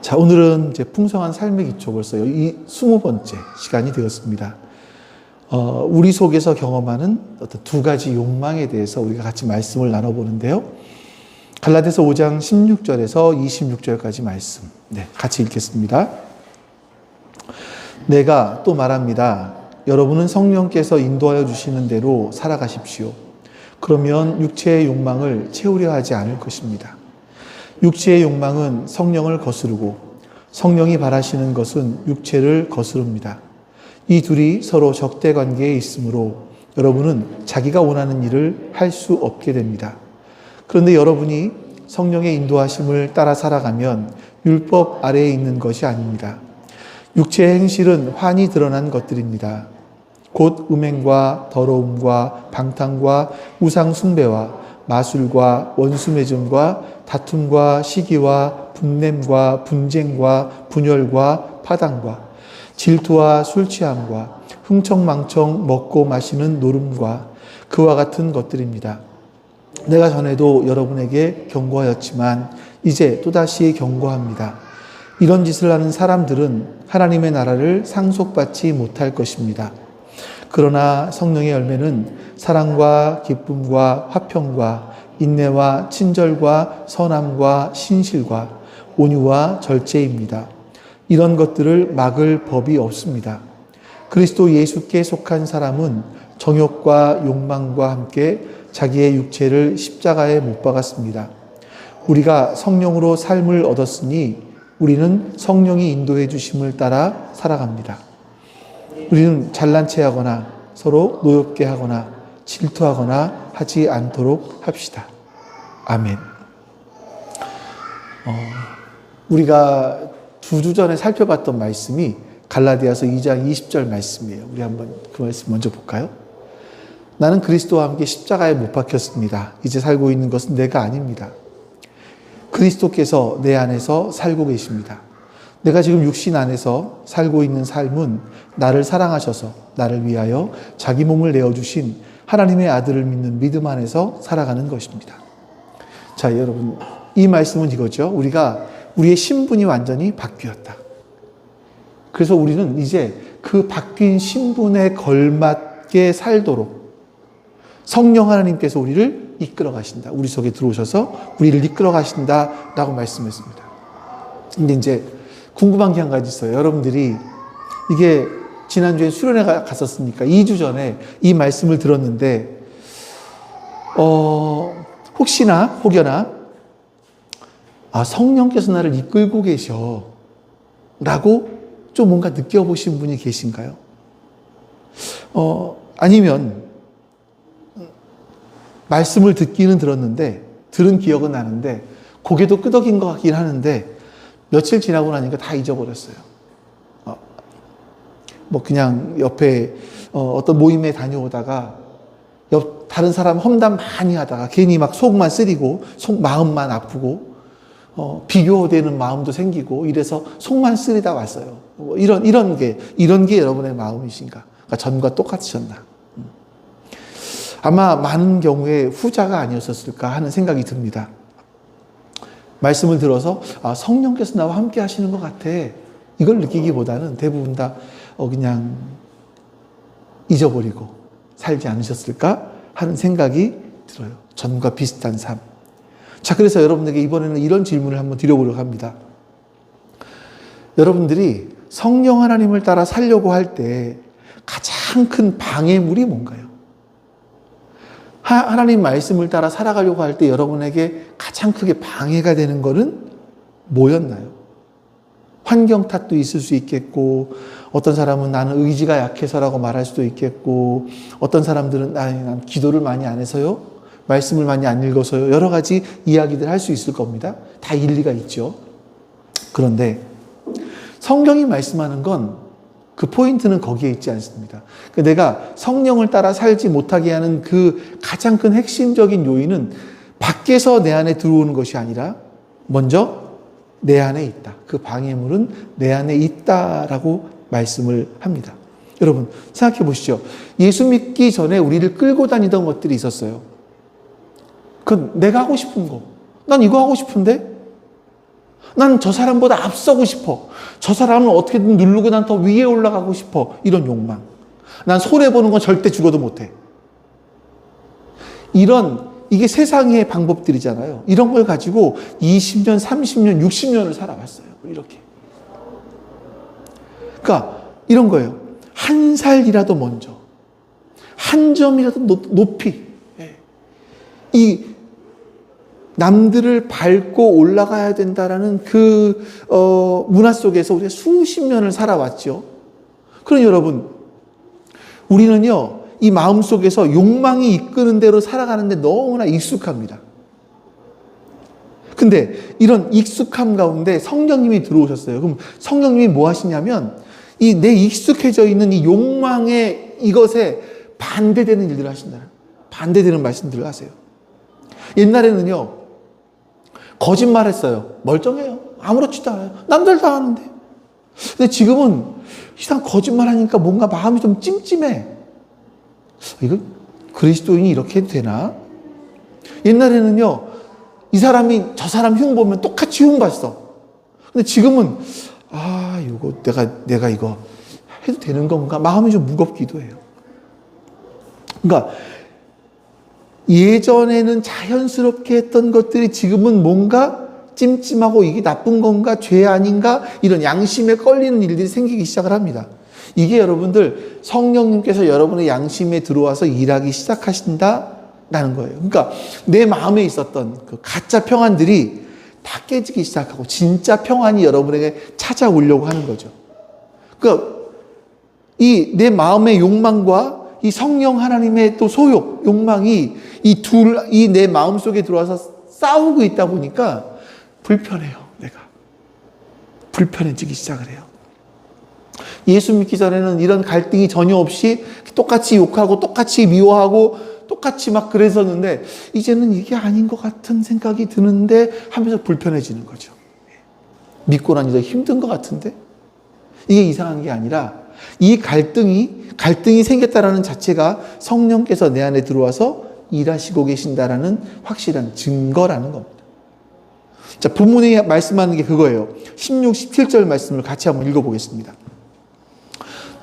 자, 오늘은 이제 풍성한 삶의 기초 벌써 이 20번째 시간이 되었습니다. 우리 속에서 경험하는 어떤 두 가지 욕망에 대해서 우리가 같이 말씀을 나눠보는데요. 갈라디아서 5장 16절에서 26절까지 말씀. 네, 같이 읽겠습니다. 내가 또 말합니다. 여러분은 성령께서 인도하여 주시는 대로 살아가십시오. 그러면 육체의 욕망을 채우려 하지 않을 것입니다. 육체의 욕망은 성령을 거스르고 성령이 바라시는 것은 육체를 거스릅니다. 이 둘이 서로 적대 관계에 있으므로 여러분은 자기가 원하는 일을 할 수 없게 됩니다. 그런데 여러분이 성령의 인도하심을 따라 살아가면 율법 아래에 있는 것이 아닙니다. 육체의 행실은 환히 드러난 것들입니다. 곧 음행과 더러움과 방탕과 우상 숭배와 마술과 원수매증과 다툼과 시기와 분냄과 분쟁과 분열과 파당과 질투와 술취함과 흥청망청 먹고 마시는 노름과 그와 같은 것들입니다. 내가 전에도 여러분에게 경고하였지만 이제 또다시 경고합니다. 이런 짓을 하는 사람들은 하나님의 나라를 상속받지 못할 것입니다. 그러나 성령의 열매는 사랑과 기쁨과 화평과 인내와 친절과 선함과 신실과 온유와 절제입니다. 이런 것들을 막을 법이 없습니다. 그리스도 예수께 속한 사람은 정욕과 욕망과 함께 자기의 육체를 십자가에 못 박았습니다. 우리가 성령으로 삶을 얻었으니 우리는 성령이 인도해 주심을 따라 살아갑니다. 우리는 잘난 체하거나 서로 노엽게 하거나 질투하거나 하지 않도록 합시다. 아멘. 우리가 2주 전에 살펴봤던 말씀이 갈라디아서 2장 20절 말씀이에요. 우리 한번 그 말씀 먼저 볼까요? 나는 그리스도와 함께 십자가에 못 박혔습니다. 이제 살고 있는 것은 내가 아닙니다. 그리스도께서 내 안에서 살고 계십니다. 내가 지금 육신 안에서 살고 있는 삶은 나를 사랑하셔서 나를 위하여 자기 몸을 내어주신 하나님의 아들을 믿는 믿음 안에서 살아가는 것입니다. 자, 여러분, 이 말씀은 이거죠. 우리의 신분이 완전히 바뀌었다. 그래서 우리는 이제 그 바뀐 신분에 걸맞게 살도록 성령 하나님께서 우리를 이끌어 가신다. 우리 속에 들어오셔서 우리를 이끌어 가신다라고 말씀했습니다. 근데 이제 궁금한 게 한 가지 있어요. 여러분들이 이게 지난주에 수련회 갔었으니까 2주 전에 이 말씀을 들었는데 혹여나 성령께서 나를 이끌고 계셔 라고 좀 뭔가 느껴보신 분이 계신가요? 아니면 말씀을 듣기는 들었는데 들은 기억은 나는데 고개도 끄덕인 것 같긴 하는데 며칠 지나고 나니까 다 잊어버렸어요. 그냥 옆에 어떤 모임에 다녀오다가 다른 사람 험담 많이 하다가 괜히 막 속만 쓰리고 마음만 아프고 비교되는 마음도 생기고 이래서 속만 쓰리다 왔어요. 이런 게 여러분의 마음이신가? 그러니까 전과 똑같으셨나? 아마 많은 경우에 후자가 아니었을까 하는 생각이 듭니다. 말씀을 들어서 성령께서 나와 함께 하시는 것 같아. 이걸 느끼기보다는 대부분 다 그냥 잊어버리고 살지 않으셨을까 하는 생각이 들어요. 전과 비슷한 삶. 자, 그래서 여러분에게 이번에는 이런 질문을 한번 드려보려고 합니다. 여러분들이 성령 하나님을 따라 살려고 할 때 가장 큰 방해물이 뭔가요? 하나님 말씀을 따라 살아가려고 할 때 여러분에게 가장 크게 방해가 되는 것은 뭐였나요? 환경 탓도 있을 수 있겠고, 어떤 사람은 나는 의지가 약해서라고 말할 수도 있겠고, 어떤 사람들은 난 기도를 많이 안 해서요, 말씀을 많이 안 읽어서요, 여러 가지 이야기들 할 수 있을 겁니다. 다 일리가 있죠. 그런데 성경이 말씀하는 건 그 포인트는 거기에 있지 않습니다. 내가 성령을 따라 살지 못하게 하는 그 가장 큰 핵심적인 요인은 밖에서 내 안에 들어오는 것이 아니라 먼저 내 안에 있다. 그 방해물은 내 안에 있다라고 말씀을 합니다. 여러분 생각해 보시죠. 예수 믿기 전에 우리를 끌고 다니던 것들이 있었어요. 그 내가 하고 싶은 거. 난 이거 하고 싶은데? 난 저 사람보다 앞서고 싶어. 저 사람을 어떻게든 누르고 난 더 위에 올라가고 싶어. 이런 욕망. 난 손해보는 건 절대 죽어도 못해. 이게 세상의 방법들이잖아요. 이런 걸 가지고 20년, 30년, 60년을 살아갔어요. 이렇게. 그러니까 이런 거예요. 한 살이라도 먼저. 한 점이라도 높이. 이 남들을 밟고 올라가야 된다라는 그 문화 속에서 우리가 수십 년을 살아왔죠. 그럼 여러분, 우리는요, 이 마음 속에서 욕망이 이끄는 대로 살아가는데 너무나 익숙합니다. 근데 이런 익숙함 가운데 성령님이 들어오셨어요. 그럼 성령님이 뭐 하시냐면, 이 내 익숙해져 있는 이 욕망의 이것에 반대되는 일들을 하신다. 반대되는 말씀들을 하세요. 옛날에는요, 거짓말 했어요. 멀쩡해요. 아무렇지도 않아요. 남들 다 하는데. 근데 지금은 이상 거짓말 하니까 뭔가 마음이 좀 찜찜해. 이거 그리스도인이 이렇게 해도 되나? 옛날에는요, 이 사람이 저 사람 흉 보면 똑같이 흉 봤어. 근데 지금은 이거 내가 이거 해도 되는 건가? 마음이 좀 무겁기도 해요. 그러니까 예전에는 자연스럽게 했던 것들이 지금은 뭔가 찜찜하고 이게 나쁜 건가? 죄 아닌가? 이런 양심에 걸리는 일들이 생기기 시작을 합니다. 이게 여러분들 성령님께서 여러분의 양심에 들어와서 일하기 시작하신다라는 거예요. 그러니까 내 마음에 있었던 그 가짜 평안들이 다 깨지기 시작하고 진짜 평안이 여러분에게 찾아오려고 하는 거죠. 그러니까 이 내 마음의 욕망과 이 성령 하나님의 또 소욕, 욕망이 이 내 마음 속에 들어와서 싸우고 있다 보니까 불편해요, 내가. 불편해지기 시작을 해요. 예수 믿기 전에는 이런 갈등이 전혀 없이 똑같이 욕하고 똑같이 미워하고 똑같이 막 그랬었는데 이제는 이게 아닌 것 같은 생각이 드는데 하면서 불편해지는 거죠. 믿고 나니 더 힘든 것 같은데? 이게 이상한 게 아니라 이 갈등이 생겼다라는 자체가 성령께서 내 안에 들어와서 일하시고 계신다라는 확실한 증거라는 겁니다. 자, 본문에 말씀하는 게 그거예요. 16, 17절 말씀을 같이 한번 읽어보겠습니다.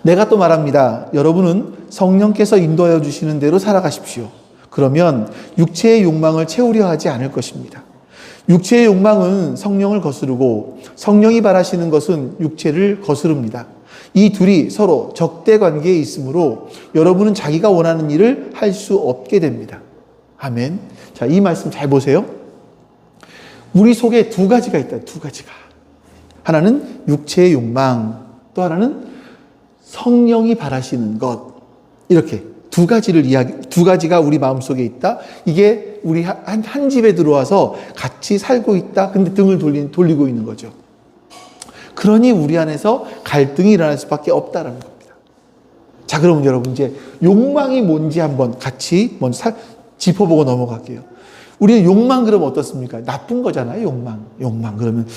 내가 또 말합니다. 여러분은 성령께서 인도하여 주시는 대로 살아가십시오. 그러면 육체의 욕망을 채우려 하지 않을 것입니다. 육체의 욕망은 성령을 거스르고 성령이 바라시는 것은 육체를 거스릅니다. 이 둘이 서로 적대 관계에 있으므로 여러분은 자기가 원하는 일을 할 수 없게 됩니다. 아멘. 자, 이 말씀 잘 보세요. 우리 속에 두 가지가 있다. 두 가지가. 하나는 육체의 욕망, 또 하나는 성령이 바라시는 것. 이렇게 두 가지가 우리 마음속에 있다. 이게 우리 한 집에 들어와서 같이 살고 있다. 근데 등을 돌리고 있는 거죠. 그러니 우리 안에서 갈등이 일어날 수밖에 없다라는 겁니다. 자, 그러면 여러분 이제 욕망이 뭔지 한번 같이 먼저 짚어보고 넘어갈게요. 우리는 욕망 그러면 어떻습니까? 나쁜 거잖아요, 욕망 그러면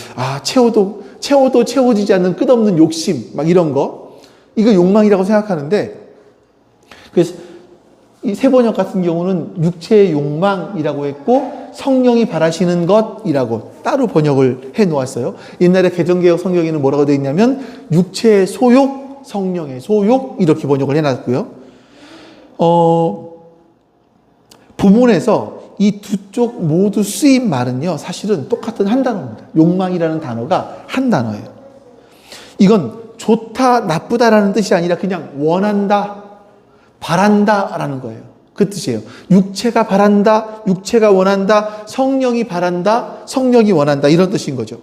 채워도 채워지지 않는 끝없는 욕심 막 이런 거. 이거 욕망이라고 생각하는데, 그래서 이 세번역 같은 경우는 육체의 욕망이라고 했고 성령이 바라시는 것이라고 따로 번역을 해 놓았어요. 옛날에 개정개혁 성경에는 뭐라고 되어 있냐면 육체의 소욕, 성령의 소욕 이렇게 번역을 해 놨고요. 본문에서 이 두 쪽 모두 쓰인 말은요, 사실은 똑같은 한 단어입니다. 욕망이라는 단어가 한 단어예요. 이건 좋다, 나쁘다라는 뜻이 아니라 그냥 원한다, 바란다라는 거예요. 그 뜻이에요. 육체가 바란다, 육체가 원한다, 성령이 바란다, 성령이 원한다 이런 뜻인 거죠.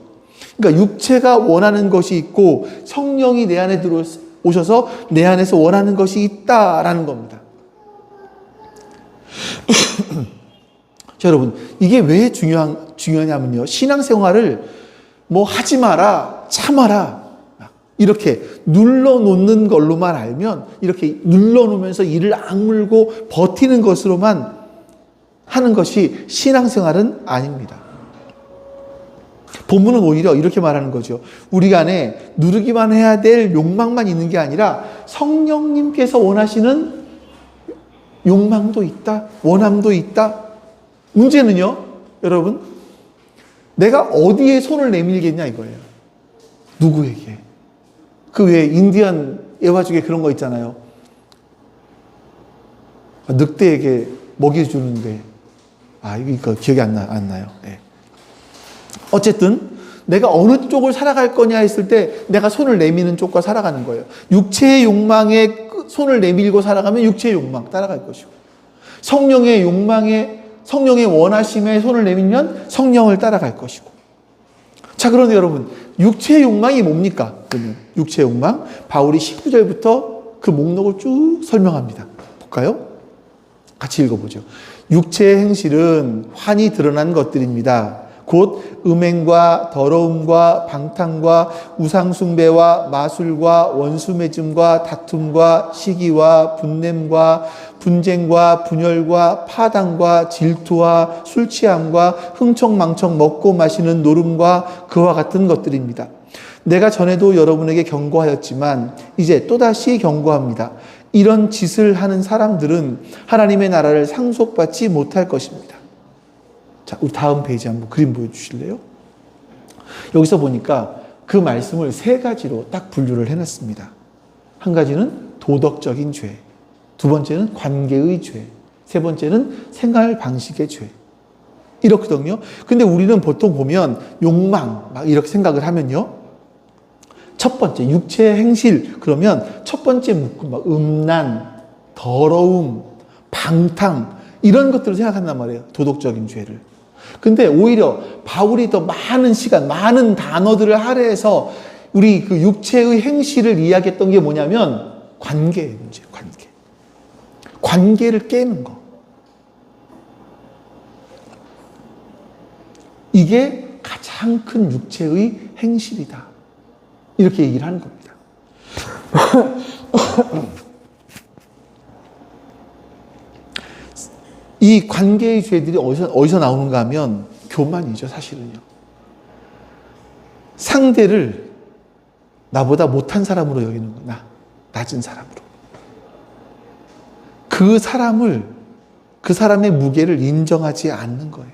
그러니까 육체가 원하는 것이 있고 성령이 내 안에 들어오셔서 내 안에서 원하는 것이 있다라는 겁니다. 자, 여러분, 이게 왜 중요하냐면요. 신앙생활을 뭐 하지 마라, 참아라 이렇게 눌러놓는 걸로만 알면, 이렇게 눌러놓으면서 이를 악물고 버티는 것으로만 하는 것이 신앙생활은 아닙니다. 본문은 오히려 이렇게 말하는 거죠. 우리 안에 누르기만 해야 될 욕망만 있는 게 아니라 성령님께서 원하시는 욕망도 있다, 원함도 있다. 문제는요, 여러분, 내가 어디에 손을 내밀겠냐 이거예요. 누구에게? 그 외에 인디언 예화 중에 그런 거 있잖아요. 늑대에게 먹이 주는데, 이거 기억이 안 나요. 네. 어쨌든 내가 어느 쪽을 살아갈 거냐 했을 때 내가 손을 내미는 쪽과 살아가는 거예요. 육체의 욕망에 손을 내밀고 살아가면 육체의 욕망 따라갈 것이고, 성령의 욕망에, 성령의 원하심에 손을 내밀면 성령을 따라갈 것이고. 자, 그런데 여러분, 육체의 욕망이 뭡니까? 그러면 육체의 욕망, 바울이 19절부터 그 목록을 쭉 설명합니다. 볼까요? 같이 읽어보죠. 육체의 행실은 환히 드러난 것들입니다. 곧 음행과 더러움과 방탕과 우상숭배와 마술과 원수매즘과 다툼과 시기와 분냄과 분쟁과 분열과 파당과 질투와 술취함과 흥청망청 먹고 마시는 노름과 그와 같은 것들입니다. 내가 전에도 여러분에게 경고하였지만 이제 또다시 경고합니다. 이런 짓을 하는 사람들은 하나님의 나라를 상속받지 못할 것입니다. 자, 우리 다음 페이지 한번 그림 보여주실래요? 여기서 보니까 그 말씀을 세 가지로 딱 분류를 해놨습니다. 한 가지는 도덕적인 죄, 두 번째는 관계의 죄, 세 번째는 생활 방식의 죄. 이렇거든요. 근데 우리는 보통 보면 욕망 막 이렇게 생각을 하면요, 첫 번째 육체의 행실, 그러면 첫 번째 묶음, 막 음란, 더러움, 방탕 이런 것들을 생각한단 말이에요. 도덕적인 죄를. 근데 오히려 바울이 더 많은 시간, 많은 단어들을 할애해서 우리 그 육체의 행실을 이야기했던 게 뭐냐면 관계의 문제예요. 관계. 관계를 깨는 거. 이게 가장 큰 육체의 행실이다. 이렇게 얘기를 하는 겁니다. 이 관계의 죄들이 어디서 나오는가 하면 교만이죠, 사실은요. 상대를 나보다 못한 사람으로 여기는 거야. 낮은 사람으로. 그 사람의 무게를 인정하지 않는 거예요.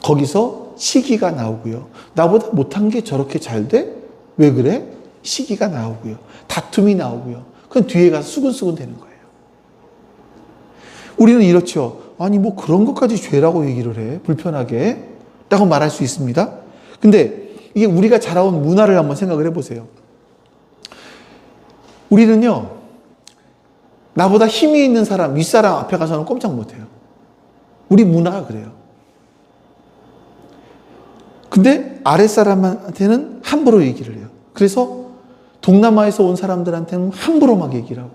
거기서 시기가 나오고요. 나보다 못한 게 저렇게 잘 돼? 왜 그래? 시기가 나오고요. 다툼이 나오고요. 그럼 뒤에 가서 수근수근 되는 거예요. 우리는 이렇죠. 아니 뭐 그런 것까지 죄라고 얘기를 해. 불편하게. 라고 말할 수 있습니다. 근데 이게 우리가 자라온 문화를 한번 생각을 해보세요. 우리는요, 나보다 힘이 있는 사람, 윗사람 앞에 가서는 꼼짝 못해요. 우리 문화가 그래요. 근데 아랫사람한테는 함부로 얘기를 해요. 그래서 동남아에서 온 사람들한테는 함부로 막 얘기를 하고,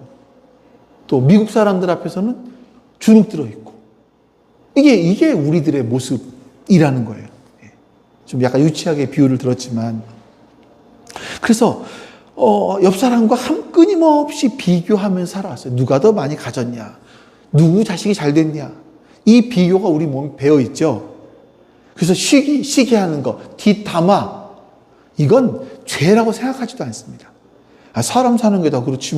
또 미국 사람들 앞에서는 주눅 들어 있고, 이게 우리들의 모습이라는 거예요. 좀 약간 유치하게 비유를 들었지만, 그래서 옆 사람과 끊임없이 비교하면서 살아왔어요. 누가 더 많이 가졌냐, 누구 자식이 잘 됐냐, 이 비교가 우리 몸에 배어 있죠. 그래서 시기하는 거, 뒷담화, 이건 죄라고 생각하지도 않습니다. 사람 사는 게 다 그렇지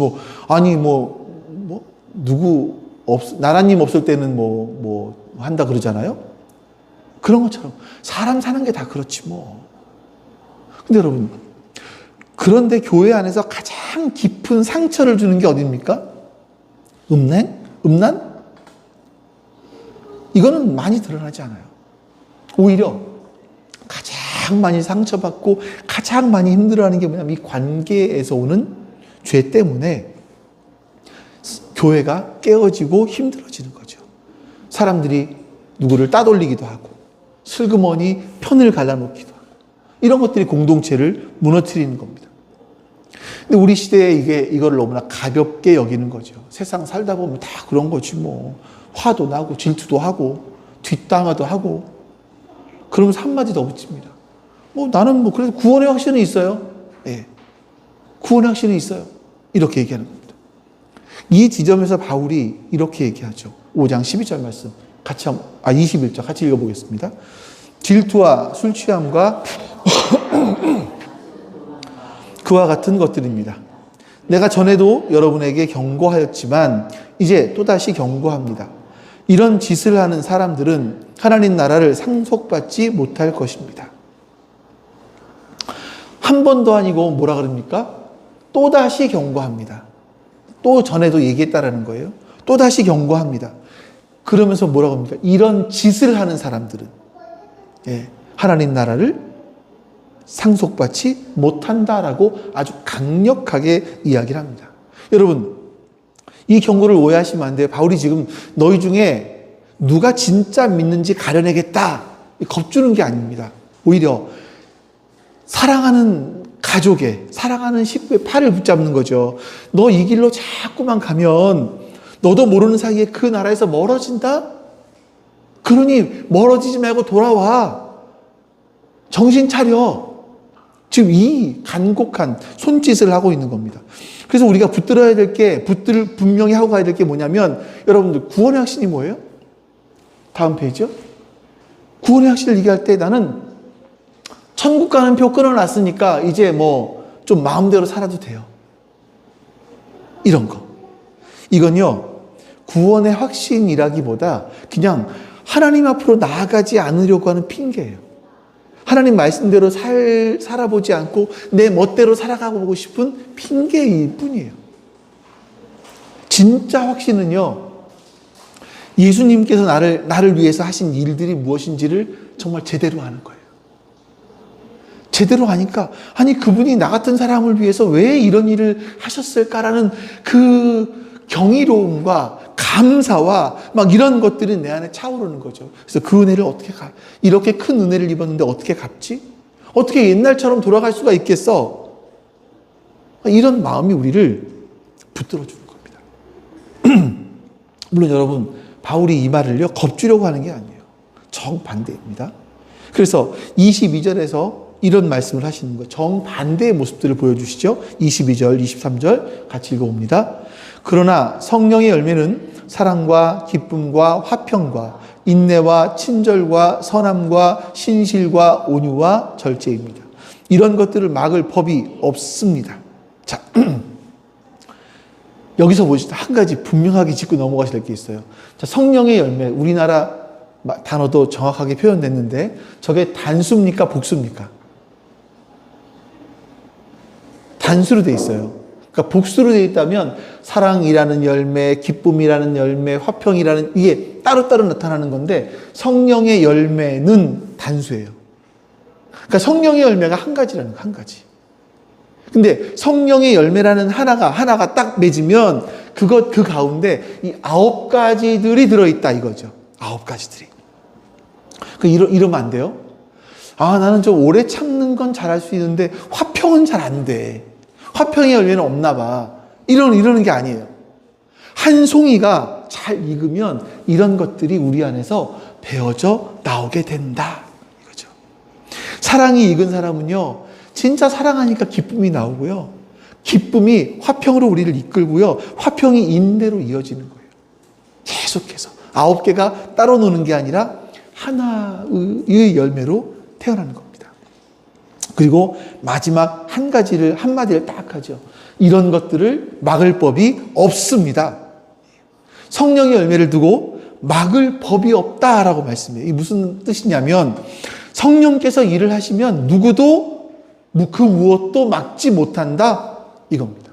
나라님 없을 때는 한다 그러잖아요. 그런 것처럼 사람 사는 게 다 그렇지 뭐. 근데 여러분, 그런데 교회 안에서 가장 깊은 상처를 주는 게 어디입니까? 음란? 이거는 많이 드러나지 않아요. 오히려 가장 많이 상처받고 가장 많이 힘들어하는 게 뭐냐면 이 관계에서 오는 죄 때문에 교회가 깨어지고 힘들어지는 거죠. 사람들이 누구를 따돌리기도 하고 슬그머니 편을 갈라놓기도 하고, 이런 것들이 공동체를 무너뜨리는 겁니다. 근데 우리 시대에 이걸 너무나 가볍게 여기는 거죠. 세상 살다 보면 다 그런 거지 뭐. 화도 나고 질투도 하고 뒷담화도 하고, 그러면서 한마디 더 붙입니다. 나는 그래도 구원의 확신은 있어요. 예. 구원의 확신은 있어요. 이렇게 얘기하는 겁니다. 이 지점에서 바울이 이렇게 얘기하죠. 5장 12절 말씀. 21절 같이 읽어보겠습니다. 질투와 술 취함과 그와 같은 것들입니다. 내가 전에도 여러분에게 경고하였지만 이제 또다시 경고합니다. 이런 짓을 하는 사람들은 하나님 나라를 상속받지 못할 것입니다. 한 번도 아니고 뭐라 그럽니까? 또다시 경고합니다. 또 전에도 얘기했다라는 거예요. 또다시 경고합니다. 그러면서 뭐라고 합니까? 이런 짓을 하는 사람들은 하나님 나라를 상속받지 못한다라고 아주 강력하게 이야기를 합니다. 여러분, 이 경고를 오해하시면 안 돼요. 바울이 지금 너희 중에 누가 진짜 믿는지 가려내겠다, 겁주는 게 아닙니다. 오히려 사랑하는 가족의, 사랑하는 식구의 팔을 붙잡는 거죠. 너 이 길로 자꾸만 가면 너도 모르는 사이에 그 나라에서 멀어진다? 그러니 멀어지지 말고 돌아와. 정신 차려. 지금 이 간곡한 손짓을 하고 있는 겁니다. 그래서 우리가 붙들어야 될 게, 분명히 하고 가야 될 게 뭐냐면, 여러분들 구원의 확신이 뭐예요? 다음 페이지요. 구원의 확신을 얘기할 때 나는 천국 가는 표 끊어놨으니까 이제 뭐 좀 마음대로 살아도 돼요. 이런 거. 이건요, 구원의 확신이라기보다 그냥 하나님 앞으로 나아가지 않으려고 하는 핑계예요. 하나님 말씀대로 살아보지 않고 내 멋대로 살아가고 보고 싶은 핑계일 뿐이에요. 진짜 확신은요, 예수님께서 나를 위해서 하신 일들이 무엇인지를 정말 제대로 하는 거예요. 제대로 하니까, 아니, 그분이 나 같은 사람을 위해서 왜 이런 일을 하셨을까라는 그 경이로움과 감사와 막 이런 것들이 내 안에 차오르는 거죠. 그래서 그 은혜를 어떻게 이렇게 큰 은혜를 입었는데 어떻게 갚지? 어떻게 옛날처럼 돌아갈 수가 있겠어? 이런 마음이 우리를 붙들어 주는 겁니다. 물론 여러분, 바울이 이 말을요, 겁주려고 하는 게 아니에요. 정반대입니다. 그래서 22절에서 이런 말씀을 하시는 거예요. 정반대의 모습들을 보여주시죠. 22절, 23절 같이 읽어봅니다. 그러나 성령의 열매는 사랑과 기쁨과 화평과 인내와 친절과 선함과 신실과 온유와 절제입니다. 이런 것들을 막을 법이 없습니다. 자, 여기서 보시죠. 한 가지 분명하게 짚고 넘어가셔야 될 게 있어요. 자, 성령의 열매, 우리나라 단어도 정확하게 표현됐는데 저게 단수입니까? 복수입니까? 단수로 돼 있어요. 그러니까 복수로 돼 있다면 사랑이라는 열매, 기쁨이라는 열매, 화평이라는, 이게 따로따로 나타나는 건데 성령의 열매는 단수예요. 그러니까 성령의 열매가 한 가지라는 거, 한 가지. 근데 성령의 열매라는 하나가 딱 맺으면 그 가운데 이 9가지들이 들어있다 이거죠. 9가지들이. 이러면 안 돼요. 아, 나는 좀 오래 참는 건 잘할 수 있는데 화평은 잘 안 돼. 화평의 열매는 없나 봐. 이러는 게 아니에요. 한 송이가 잘 익으면 이런 것들이 우리 안에서 배어져 나오게 된다. 이거죠. 사랑이 익은 사람은요, 진짜 사랑하니까 기쁨이 나오고요. 기쁨이 화평으로 우리를 이끌고요. 화평이 인내로 이어지는 거예요. 계속해서. 9개가 따로 노는 게 아니라 하나의 열매로 태어나는 겁니다. 그리고 마지막 한마디를 딱 하죠. 이런 것들을 막을 법이 없습니다. 성령의 열매를 두고 막을 법이 없다라고 말씀해요. 이게 무슨 뜻이냐면 성령께서 일을 하시면 누구도 그 무엇도 막지 못한다 이겁니다.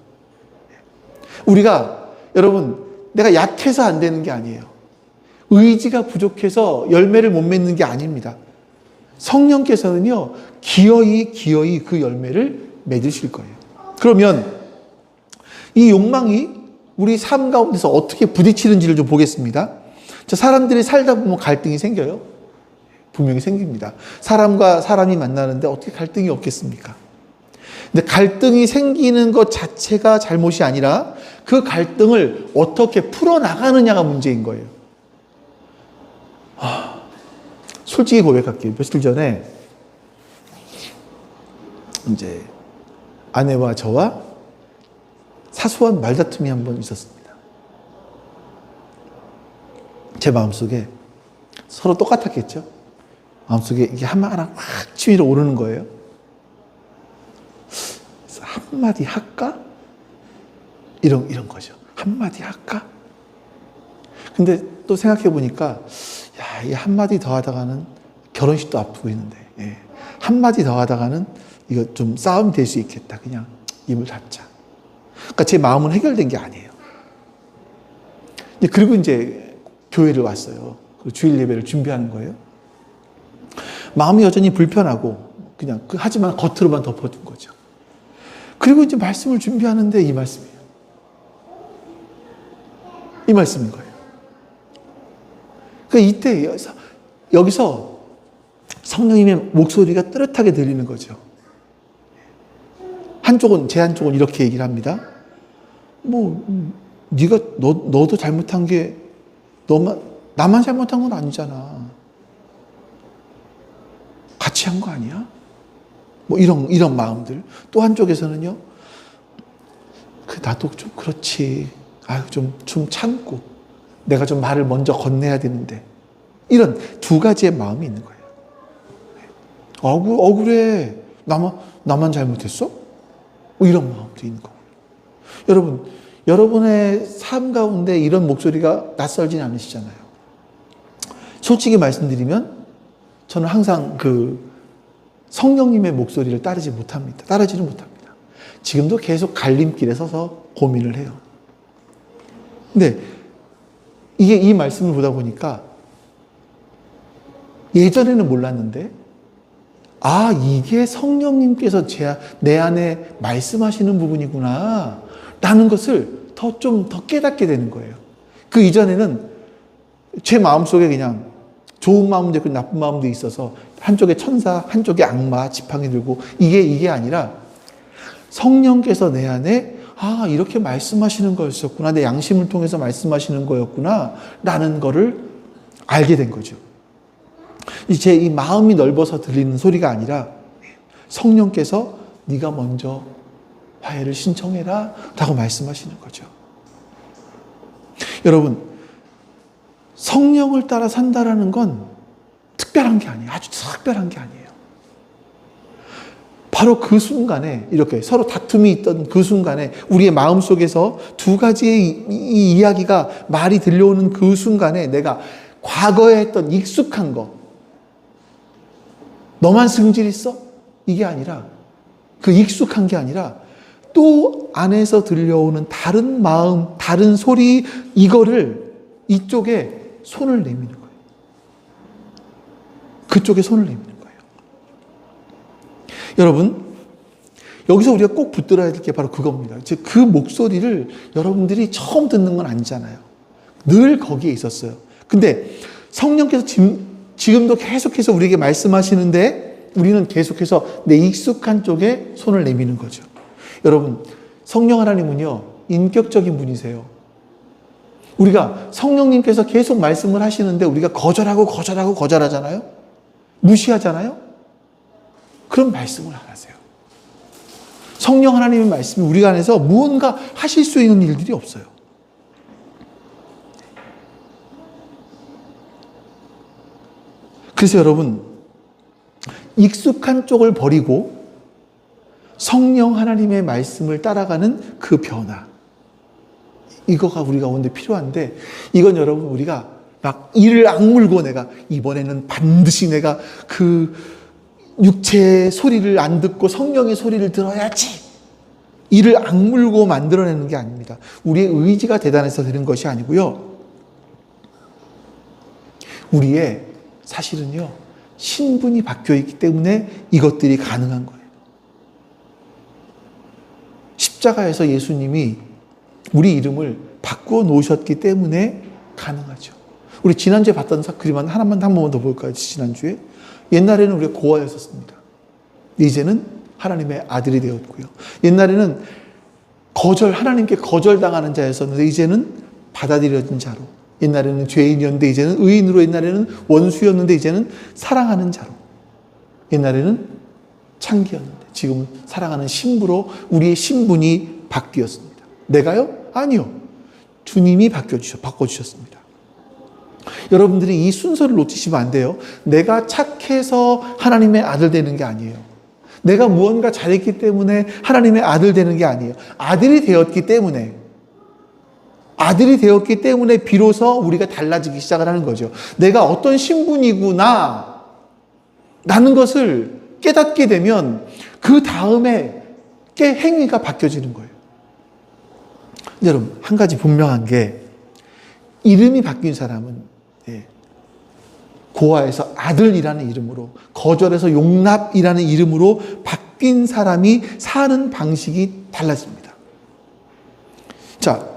우리가, 여러분, 내가 약해서 안 되는 게 아니에요. 의지가 부족해서 열매를 못 맺는 게 아닙니다. 성령께서는요, 기어이 그 열매를 맺으실 거예요. 그러면 이 욕망이 우리 삶 가운데서 어떻게 부딪히는지를 좀 보겠습니다. 자, 사람들이 살다 보면 갈등이 생겨요. 분명히 생깁니다. 사람과 사람이 만나는데 어떻게 갈등이 없겠습니까? 근데 갈등이 생기는 것 자체가 잘못이 아니라 그 갈등을 어떻게 풀어나가느냐가 문제인 거예요. 솔직히 고백할게요. 며칠 전에 이제 아내와 저와 사소한 말다툼이 한 번 있었습니다. 제 마음속에 서로 똑같았겠죠? 마음속에 이게 하나하나 확 치밀어 오르는 거예요. 그래서 한마디 할까? 이런 거죠. 한마디 할까? 근데 또 생각해 보니까, 야, 이 한마디 더 하다가는 결혼식도 앞두고 있는데, 예. 한마디 더 하다가는 이거 좀 싸움이 될 수 있겠다. 그냥 입을 닫자. 그러니까 제 마음은 해결된 게 아니에요. 그리고 이제 교회를 왔어요. 주일 예배를 준비하는 거예요. 마음이 여전히 불편하고 그냥 하지만 겉으로만 덮어둔 거죠. 그리고 이제 말씀을 준비하는데 이 말씀이에요. 이 말씀인 거예요. 그러니까 이때 여기서 성령님의 목소리가 뚜렷하게 들리는 거죠. 제 한쪽은 이렇게 얘기를 합니다. 네가 너도 잘못한 게 나만 잘못한 건 아니잖아. 같이 한 거 아니야? 이런 마음들. 또 한쪽에서는요. 나도 좀 그렇지. 좀 참고. 내가 좀 말을 먼저 건네야 되는데. 이런 두 가지의 마음이 있는 거예요. 억울해. 나만 잘못했어? 이런 마음도 있는 거고요. 여러분의 삶 가운데 이런 목소리가 낯설진 않으시잖아요. 솔직히 말씀드리면 저는 항상 성령님의 목소리를 따르지는 못합니다. 지금도 계속 갈림길에 서서 고민을 해요. 근데 이 말씀을 보다 보니까 예전에는 몰랐는데 이게 성령님께서 내 안에 말씀하시는 부분이구나 라는 것을 좀 더 깨닫게 되는 거예요. 그 이전에는 제 마음속에 그냥 좋은 마음도 있고 나쁜 마음도 있어서 한쪽에 천사, 한쪽에 악마, 지팡이 들고 이게 아니라 성령께서 내 안에 이렇게 말씀하시는 거였었구나. 내 양심을 통해서 말씀하시는 거였구나 라는 거를 알게 된 거죠. 이제 이 마음이 넓어서 들리는 소리가 아니라 성령께서 네가 먼저 화해를 신청해라 라고 말씀하시는 거죠. 여러분, 성령을 따라 산다라는 건 특별한 게 아니에요. 아주 특별한 게 아니에요. 바로 그 순간에 이렇게 서로 다툼이 있던 그 순간에 우리의 마음속에서 두 가지의 이 이야기가 말이 들려오는 그 순간에 내가 과거에 했던 익숙한 거 너만 승질 있어? 이게 아니라 그 익숙한 게 아니라 또 안에서 들려오는 다른 마음, 다른 소리 이거를 이쪽에 손을 내미는 거예요. 그쪽에 손을 내미는 거예요. 여러분, 여기서 우리가 꼭 붙들어야 될 게 바로 그겁니다. 즉, 그 목소리를 여러분들이 처음 듣는 건 아니잖아요. 늘 거기에 있었어요. 근데 성령께서 지금도 계속해서 우리에게 말씀하시는데 우리는 계속해서 내 익숙한 쪽에 손을 내미는 거죠. 여러분, 성령 하나님은요, 인격적인 분이세요. 우리가 성령님께서 계속 말씀을 하시는데 우리가 거절하잖아요? 무시하잖아요? 그런 말씀을 안 하세요. 성령 하나님의 말씀이 우리 안에서 무언가 하실 수 있는 일들이 없어요. 그래서 여러분, 익숙한 쪽을 버리고 성령 하나님의 말씀을 따라가는 그 변화, 이거가 우리 가운데 필요한데, 이건 여러분 우리가 막 이를 악물고 내가 이번에는 반드시 내가 그 육체의 소리를 안 듣고 성령의 소리를 들어야지, 이를 악물고 만들어내는 게 아닙니다. 우리의 의지가 대단해서 되는 것이 아니고요, 우리의 사실은요 신분이 바뀌어있기 때문에 이것들이 가능한 거예요. 십자가에서 예수님이 우리 이름을 바꾸어 놓으셨기 때문에 가능하죠. 우리 지난주에 봤던 그림 한 번만 더 볼까요? 지난주에 옛날에는 우리가 고아였었습니다. 이제는 하나님의 아들이 되었고요. 옛날에는 하나님께 거절당하는 자였었는데 이제는 받아들여진 자로, 옛날에는 죄인이었는데 이제는 의인으로, 옛날에는 원수였는데 이제는 사랑하는 자로, 옛날에는 창기였는데 지금은 사랑하는 신부로 우리의 신분이 바뀌었습니다. 내가요? 아니요. 주님이 바꿔주셨습니다. 여러분들이 이 순서를 놓치시면 안 돼요. 내가 착해서 하나님의 아들 되는 게 아니에요. 내가 무언가 잘했기 때문에 하나님의 아들 되는 게 아니에요. 아들이 되었기 때문에 아들이 되었기 때문에 비로소 우리가 달라지기 시작을 하는 거죠. 내가 어떤 신분이구나 라는 것을 깨닫게 되면 그 다음에 행위가 바뀌어지는 거예요. 여러분, 한 가지 분명한 게 이름이 바뀐 사람은 고아에서 아들이라는 이름으로, 거절에서 용납이라는 이름으로 바뀐 사람이 사는 방식이 달라집니다. 자,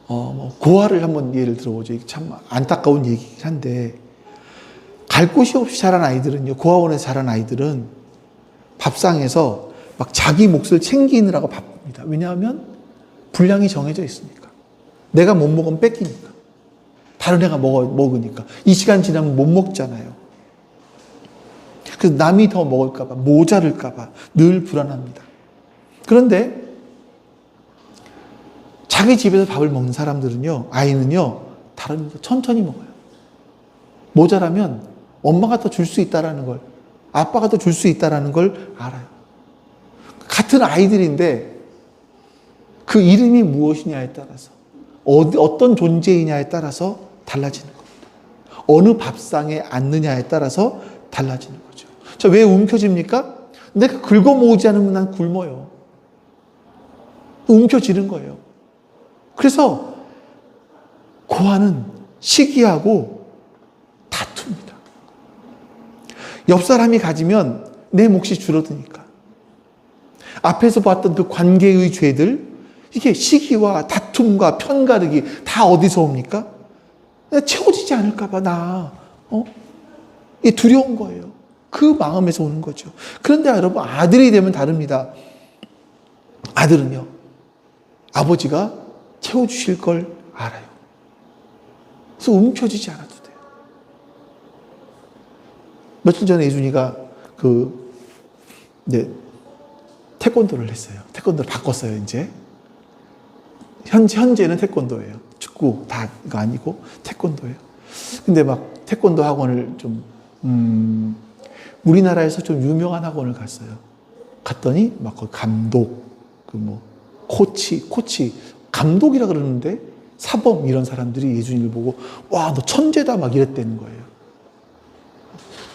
고아를 한번 예를 들어보죠. 참 안타까운 얘기긴 한데, 갈 곳이 없이 자란 아이들은요, 고아원에서 자란 아이들은 밥상에서 막 자기 몫을 챙기느라고 바쁩니다. 왜냐하면 분량이 정해져 있으니까. 내가 못 먹으면 뺏기니까. 다른 애가 먹으니까. 이 시간 지나면 못 먹잖아요. 그래서 남이 더 먹을까봐, 모자랄까봐 늘 불안합니다. 그런데 자기 집에서 밥을 먹는 사람들은요, 아이는요, 다른 거 천천히 먹어요. 모자라면 엄마가 더 줄 수 있다라는 걸, 아빠가 더 줄 수 있다라는 걸 알아요. 같은 아이들인데 그 이름이 무엇이냐에 따라서, 어떤 존재이냐에 따라서 달라지는 겁니다. 어느 밥상에 앉느냐에 따라서 달라지는 거죠. 자, 왜 움켜집니까? 내가 긁어 모으지 않으면 난 굶어요. 움켜쥐는 거예요. 그래서 고아는 시기하고 다툽니다. 옆 사람이 가지면 내 몫이 줄어드니까. 앞에서 봤던 그 관계의 죄들, 이게 시기와 다툼과 편가르기 다 어디서 옵니까? 내가 채워지지 않을까봐 이게 두려운 거예요. 그 마음에서 오는 거죠. 그런데 여러분, 아들이 되면 다릅니다. 아들은요, 아버지가 채워주실 걸 알아요. 그래서 움켜쥐지 않아도 돼요. 며칠 전에 예준이가 태권도를 했어요. 태권도를 바꿨어요, 이제. 현재는 태권도예요. 축구 다 이거 아니고 태권도예요. 근데 막 태권도 학원을 우리나라에서 좀 유명한 학원을 갔어요. 갔더니 막 거기 감독, 코치, 감독이라 그러는데 사범 이런 사람들이 예준이를 보고 와, 너 천재다 막 이랬다는 거예요.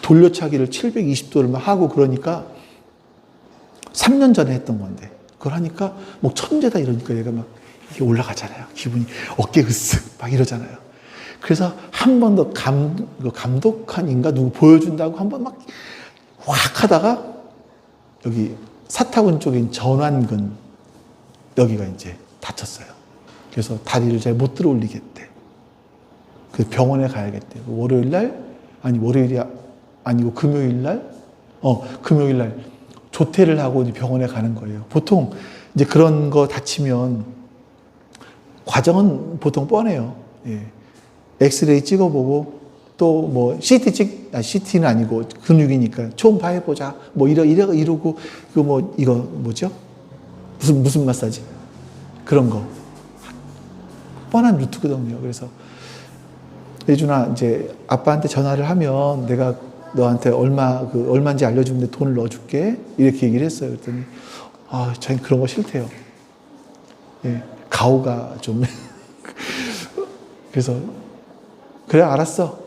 돌려차기를 720도를 막 하고 그러니까 3년 전에 했던 건데 그걸 하니까 뭐 천재다 이러니까 얘가 막 이게 올라가잖아요. 기분이 어깨 으쓱 막 이러잖아요. 그래서 한 번 더 감독한인가 누구 보여준다고 한 번 막 확 하다가 여기 사타구니 쪽인 전완근 여기가 이제 다쳤어요. 그래서 다리를 잘 못 들어 올리겠대. 그래서 병원에 가야겠대. 월요일이 아니고 금요일날 조퇴를 하고 이제 병원에 가는 거예요. 보통 이제 그런 거 다치면 과정은 보통 뻔해요. 예. 엑스레이 찍어보고 또 뭐 CT는 아니고 근육이니까 초음파 해보자. 뭐 이러고 이거 뭐죠? 무슨 마사지? 그런 거 뻔한 루트거든요. 그래서 예준아, 이제 아빠한테 전화를 하면 내가 너한테 얼마인지 알려주면 내 돈을 넣어줄게. 이렇게 얘기를 했어요. 그랬더니 저희는 그런 거 싫대요. 예, 가오가 좀 그래서 그래 알았어.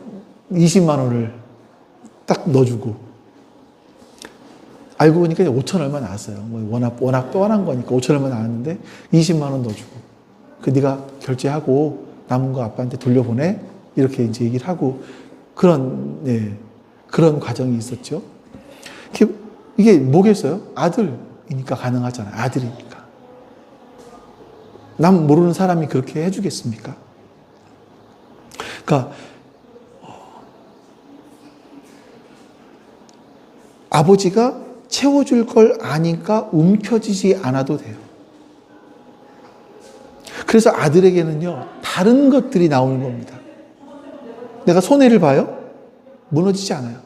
20만 원을 딱 넣어주고 알고 보니까 5천 얼마 나왔어요. 뭐 워낙 뻔한 거니까 5천 얼마 나왔는데 20만 원 넣어주고 네가 결제하고 남은 거 아빠한테 돌려보내. 이렇게 이제 얘기를 하고 그런 과정이 있었죠. 이게 뭐겠어요? 아들이니까 가능하잖아요. 아들이니까. 남 모르는 사람이 그렇게 해주겠습니까? 그러니까 아버지가 채워줄 걸 아니까 움켜쥐지 않아도 돼요. 그래서 아들에게는요, 다른 것들이 나오는 겁니다. 내가 손해를 봐요? 무너지지 않아요.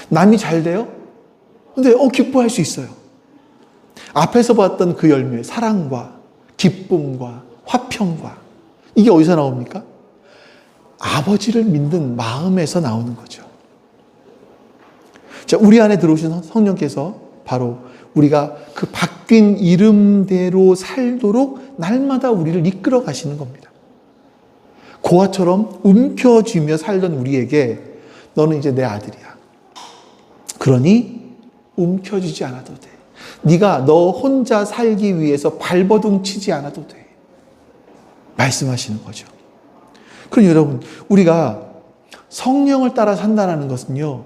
남이 잘 돼요? 근데 기뻐할 수 있어요. 앞에서 봤던 그 열매, 사랑과 기쁨과 화평과 이게 어디서 나옵니까? 아버지를 믿는 마음에서 나오는 거죠. 자, 우리 안에 들어오신 성령께서 바로 우리가 그 바뀐 이름대로 살도록 날마다 우리를 이끌어 가시는 겁니다. 고아처럼 움켜쥐며 살던 우리에게 너는 이제 내 아들이야. 그러니 움켜쥐지 않아도 돼. 네가 너 혼자 살기 위해서 발버둥 치지 않아도 돼. 말씀하시는 거죠. 그럼 여러분, 우리가 성령을 따라 산다는 것은요,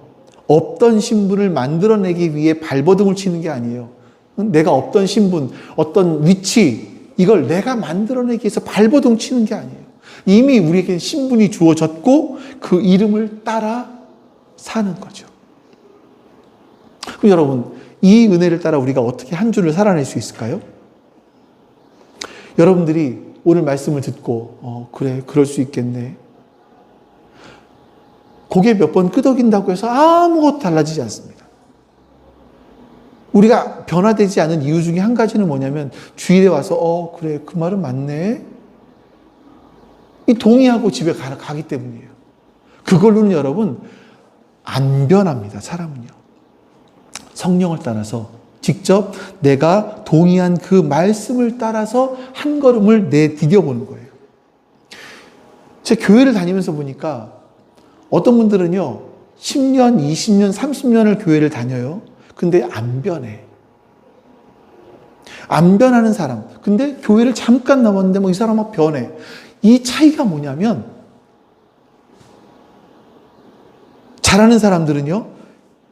없던 신분을 만들어내기 위해 발버둥을 치는 게 아니에요. 내가 없던 신분, 어떤 위치, 이걸 내가 만들어내기 위해서 발버둥 치는 게 아니에요. 이미 우리에게 신분이 주어졌고 그 이름을 따라 사는 거죠. 그럼 여러분, 이 은혜를 따라 우리가 어떻게 한 주를 살아낼 수 있을까요? 여러분들이 오늘 말씀을 듣고 그래, 그럴 수 있겠네. 고개 몇 번 끄덕인다고 해서 아무것도 달라지지 않습니다. 우리가 변화되지 않은 이유 중에 한 가지는 뭐냐면 주일에 와서 그래, 그 말은 맞네. 이 동의하고 집에 가기 때문이에요. 그걸로는 여러분 안 변합니다. 사람은요. 성령을 따라서 직접 내가 동의한 그 말씀을 따라서 한 걸음을 내디뎌보는 거예요. 제 교회를 다니면서 보니까 어떤 분들은요, 10년, 20년, 30년을 교회를 다녀요. 근데 안 변해. 안 변하는 사람. 근데 교회를 잠깐 나왔는데 이 사람 막 변해. 이 차이가 뭐냐면, 잘하는 사람들은요,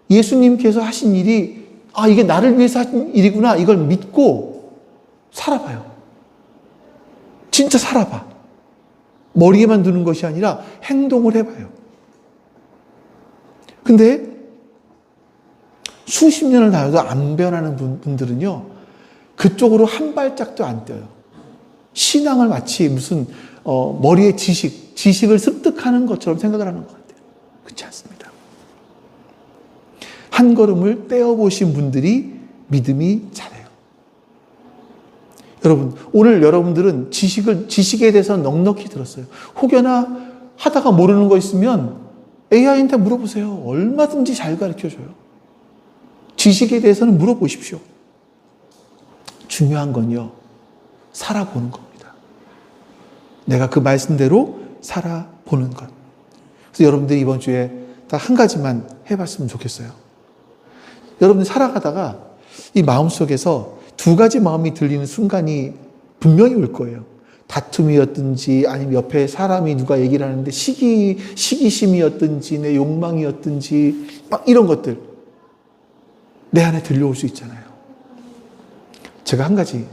예수님께서 하신 일이, 이게 나를 위해서 하신 일이구나. 이걸 믿고 살아봐요. 진짜 살아봐. 머리에만 두는 것이 아니라 행동을 해봐요. 근데 수십 년을 다녀도 안 변하는 분들은요, 그쪽으로 한 발짝도 안 뛰어요. 신앙을 마치 무슨 머리에 지식을 습득하는 것처럼 생각을 하는 것 같아요. 그렇지 않습니다. 한 걸음을 떼어보신 분들이 믿음이 자라요. 여러분, 오늘 여러분들은 지식에 대해서 넉넉히 들었어요. 혹여나 하다가 모르는 거 있으면 AI한테 물어보세요. 얼마든지 잘 가르쳐줘요. 지식에 대해서는 물어보십시오. 중요한 건요, 살아보는 겁니다. 내가 그 말씀대로 살아보는 것. 그래서 여러분들이 이번 주에 딱 한 가지만 해봤으면 좋겠어요. 여러분들 살아가다가 이 마음속에서 두 가지 마음이 들리는 순간이 분명히 올 거예요. 다툼이었든지 아니면 옆에 사람이 누가 얘기를 하는데 시기심이었든지 내 욕망이었든지 막 이런 것들 내 안에 들려올 수 있잖아요. 제가 한 가지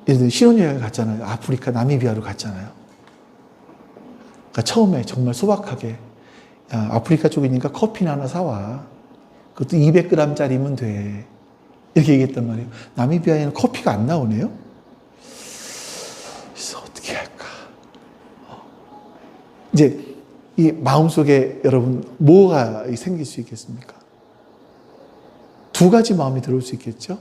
예를 들어 신혼여행을 갔잖아요. 아프리카 나미비아로 갔잖아요. 그러니까 처음에 정말 소박하게 아프리카 쪽이니까 커피나 하나 사와. 그것도 200g짜리면 돼. 이렇게 얘기했단 말이에요. 나미비아에는 커피가 안 나오네요. 그래서 어떻게 할까? 이제 이 마음속에 여러분 뭐가 생길 수 있겠습니까? 두 가지 마음이 들어올 수 있겠죠.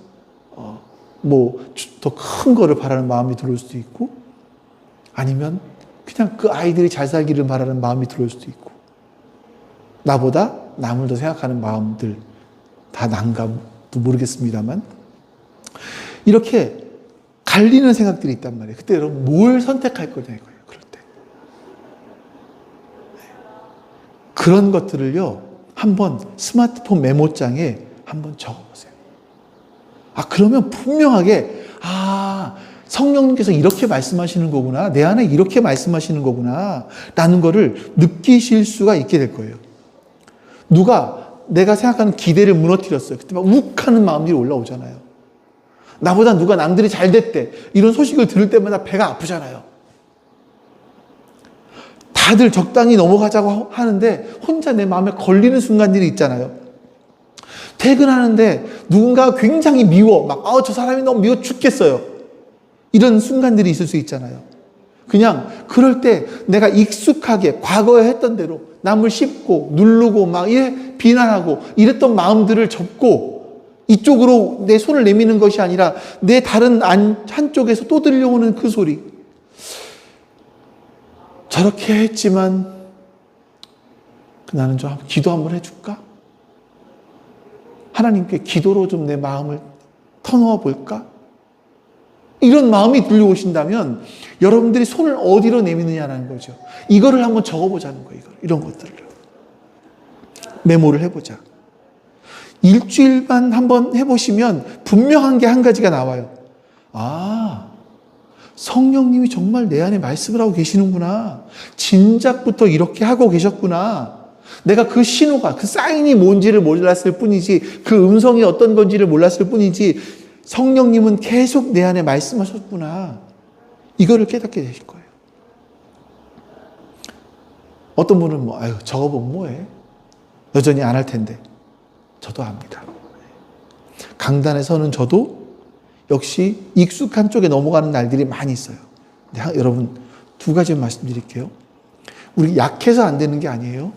더 큰 거를 바라는 마음이 들어올 수도 있고, 아니면 그냥 그 아이들이 잘 살기를 바라는 마음이 들어올 수도 있고, 나보다 남을 더 생각하는 마음들, 다 난감도 모르겠습니다만, 이렇게 갈리는 생각들이 있단 말이에요. 그때 여러분 뭘 선택할 거냐 이거예요. 그럴 때. 그런 것들을요, 한번 스마트폰 메모장에 한번 적어보세요. 그러면 분명하게, 성령님께서 이렇게 말씀하시는 거구나. 내 안에 이렇게 말씀하시는 거구나. 라는 거를 느끼실 수가 있게 될 거예요. 누가 내가 생각하는 기대를 무너뜨렸어요. 그때 막 욱하는 마음들이 올라오잖아요. 나보다 누가 남들이 잘 됐대. 이런 소식을 들을 때마다 배가 아프잖아요. 다들 적당히 넘어가자고 하는데 혼자 내 마음에 걸리는 순간들이 있잖아요. 퇴근하는데 누군가 굉장히 미워. 저 사람이 너무 미워 죽겠어요. 이런 순간들이 있을 수 있잖아요. 그냥 그럴 때 내가 익숙하게 과거에 했던 대로 남을 씹고 누르고 비난하고 이랬던 마음들을 접고 이쪽으로 내 손을 내미는 것이 아니라 내 다른 한쪽에서 또 들려오는 그 소리. 저렇게 했지만 나는 좀 기도 한번 해줄까? 하나님께 기도로 좀 내 마음을 터놓아 볼까? 이런 마음이 들려오신다면 여러분들이 손을 어디로 내미느냐는 거죠. 이거를 한번 적어보자는 거예요. 이런 것들을. 메모를 해보자. 일주일만 한번 해보시면 분명한 게 한 가지가 나와요. 아, 성령님이 정말 내 안에 말씀을 하고 계시는구나. 진작부터 이렇게 하고 계셨구나. 내가 그 신호가, 그 사인이 뭔지를 몰랐을 뿐이지, 그 음성이 어떤 건지를 몰랐을 뿐이지, 성령님은 계속 내 안에 말씀하셨구나. 이거를 깨닫게 되실 거예요. 어떤 분은 아유, 적어보면 뭐해? 여전히 안 할 텐데. 저도 압니다. 강단에 서는 저도 역시 익숙한 쪽에 넘어가는 날들이 많이 있어요. 여러분, 두 가지 말씀드릴게요. 우리 약해서 안 되는 게 아니에요.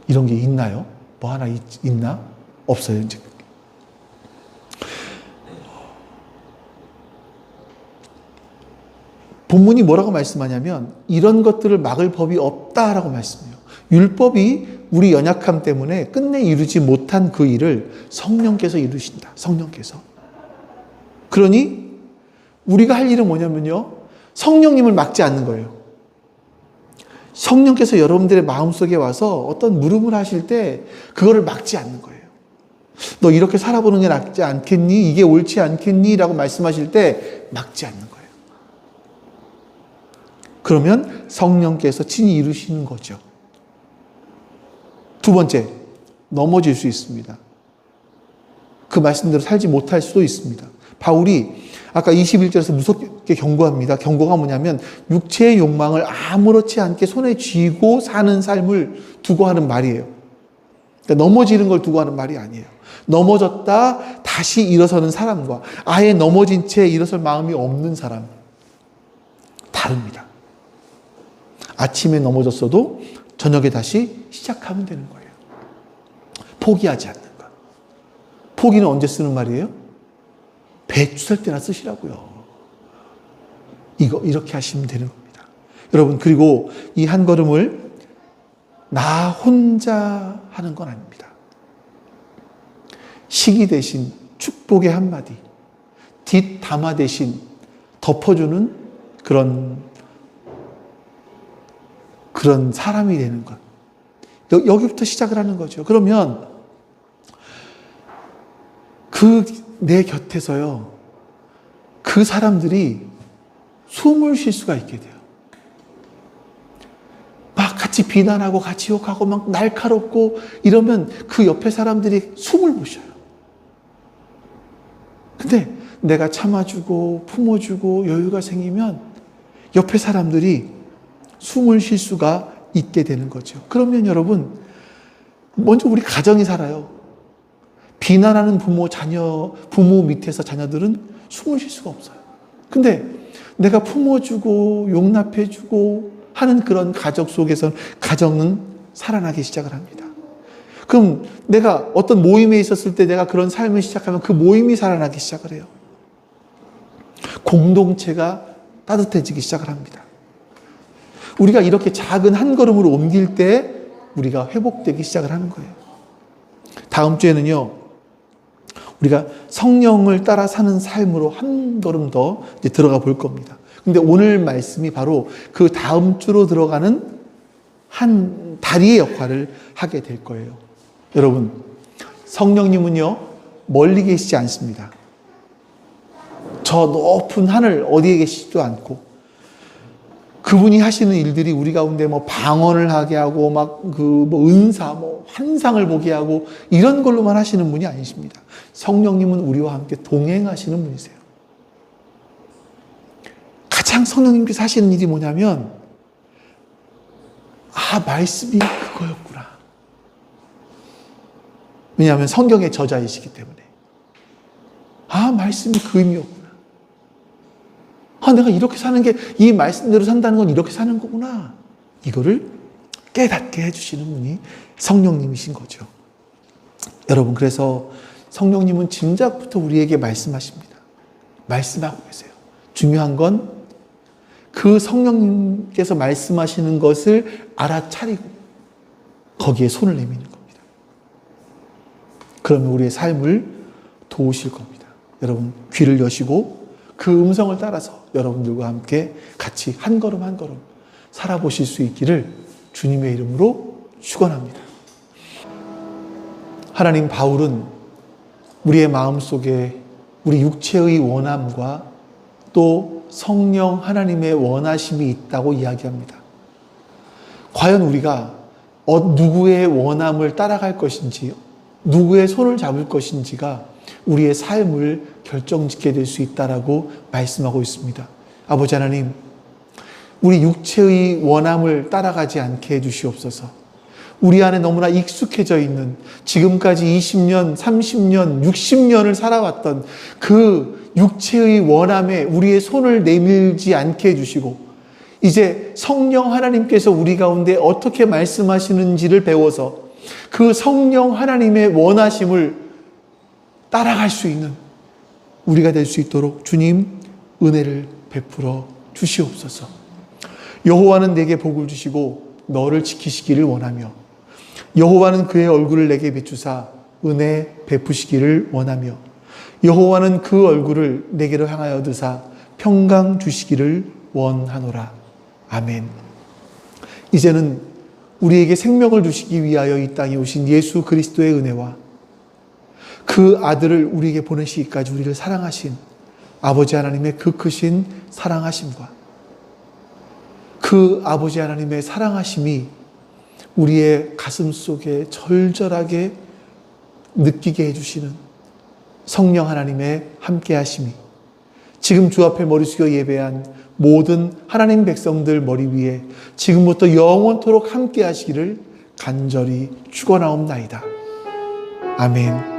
이런 게 있나요? 뭐 하나 있나? 없어요, 이제. 본문이 뭐라고 말씀하냐면 이런 것들을 막을 법이 없다라고 말씀해요. 율법이 우리 연약함 때문에 끝내 이루지 못한 그 일을 성령께서 이루신다. 성령께서. 그러니 우리가 할 일은 뭐냐면요. 성령님을 막지 않는 거예요. 성령께서 여러분들의 마음속에 와서 어떤 물음을 하실 때 그거를 막지 않는 거예요. 너 이렇게 살아보는 게 낫지 않겠니? 이게 옳지 않겠니? 라고 말씀하실 때 막지 않는 거예요. 그러면 성령께서 친히 이루시는 거죠. 두 번째, 넘어질 수 있습니다. 그 말씀대로 살지 못할 수도 있습니다. 바울이 아까 21절에서 무섭게 경고합니다. 경고가 뭐냐면 육체의 욕망을 아무렇지 않게 손에 쥐고 사는 삶을 두고 하는 말이에요. 그러니까 넘어지는 걸 두고 하는 말이 아니에요. 넘어졌다 다시 일어서는 사람과 아예 넘어진 채 일어설 마음이 없는 사람, 다릅니다. 아침에 넘어졌어도 저녁에 다시 시작하면 되는 거예요. 포기하지 않는 것. 포기는 언제 쓰는 말이에요? 배추 살 때나 쓰시라고요. 이렇게 하시면 되는 겁니다. 여러분, 그리고 이 한 걸음을 나 혼자 하는 건 아닙니다. 시기 대신 축복의 한마디, 뒷담화 대신 덮어주는 그런 사람이 되는 것. 여기부터 시작을 하는 거죠. 그러면 내 곁에서요, 그 사람들이 숨을 쉴 수가 있게 돼요. 막 같이 비난하고 같이 욕하고 막 날카롭고 이러면 그 옆에 사람들이 숨을 못 쉬어요. 근데 내가 참아주고 품어주고 여유가 생기면 옆에 사람들이 숨을 쉴 수가 있게 되는 거죠. 그러면 여러분, 먼저 우리 가정이 살아요. 비난하는 부모 밑에서 자녀들은 숨을 쉴 수가 없어요. 근데 내가 품어주고 용납해주고 하는 그런 가족 속에서 가정은 살아나기 시작을 합니다. 그럼 내가 어떤 모임에 있었을 때 내가 그런 삶을 시작하면 그 모임이 살아나기 시작을 해요. 공동체가 따뜻해지기 시작을 합니다. 우리가 이렇게 작은 한 걸음으로 옮길 때 우리가 회복되기 시작을 하는 거예요. 다음 주에는요, 우리가 성령을 따라 사는 삶으로 한 걸음 더 이제 들어가 볼 겁니다. 근데 오늘 말씀이 바로 그 다음 주로 들어가는 한 다리의 역할을 하게 될 거예요. 여러분, 성령님은요, 멀리 계시지 않습니다. 저 높은 하늘 어디에 계시지도 않고, 그분이 하시는 일들이 우리 가운데 뭐 방언을 하게 하고 막 은사, 환상을 보게 하고 이런 걸로만 하시는 분이 아니십니다. 성령님은 우리와 함께 동행하시는 분이세요. 가장 성령님께서 하시는 일이 뭐냐면, 말씀이 그거였구나. 왜냐하면 성경의 저자이시기 때문에. 말씀이 그 의미였구나. 내가 이렇게 사는 게, 이 말씀대로 산다는 건 이렇게 사는 거구나. 이거를 깨닫게 해주시는 분이 성령님이신 거죠. 여러분, 그래서 성령님은 진작부터 우리에게 말씀하십니다. 말씀하고 계세요. 중요한 건 그 성령님께서 말씀하시는 것을 알아차리고 거기에 손을 내미는 겁니다. 그러면 우리의 삶을 도우실 겁니다. 여러분, 귀를 여시고 그 음성을 따라서 여러분들과 함께 같이 한 걸음 한 걸음 살아보실 수 있기를 주님의 이름으로 축원합니다. 하나님, 바울은 우리의 마음속에 우리 육체의 원함과 또 성령 하나님의 원하심이 있다고 이야기합니다. 과연 우리가 누구의 원함을 따라갈 것인지, 누구의 손을 잡을 것인지가 우리의 삶을 결정짓게 될 수 있다라고 말씀하고 있습니다. 아버지 하나님, 우리 육체의 원함을 따라가지 않게 해주시옵소서. 우리 안에 너무나 익숙해져 있는 지금까지 20년, 30년, 60년을 살아왔던 그 육체의 원함에 우리의 손을 내밀지 않게 해주시고, 이제 성령 하나님께서 우리 가운데 어떻게 말씀하시는지를 배워서 그 성령 하나님의 원하심을 따라갈 수 있는 우리가 될 수 있도록 주님 은혜를 베풀어 주시옵소서. 여호와는 내게 복을 주시고 너를 지키시기를 원하며, 여호와는 그의 얼굴을 내게 비추사 은혜 베푸시기를 원하며, 여호와는 그 얼굴을 내게로 향하여 드사 평강 주시기를 원하노라. 아멘. 이제는 우리에게 생명을 주시기 위하여 이 땅에 오신 예수 그리스도의 은혜와 그 아들을 우리에게 보내시기까지 우리를 사랑하신 아버지 하나님의 그 크신 사랑하심과 그 아버지 하나님의 사랑하심이 우리의 가슴 속에 절절하게 느끼게 해주시는 성령 하나님의 함께하심이 지금 주 앞에 머리 숙여 예배한 모든 하나님 백성들 머리 위에 지금부터 영원토록 함께하시기를 간절히 축원하옵나이다. 아멘.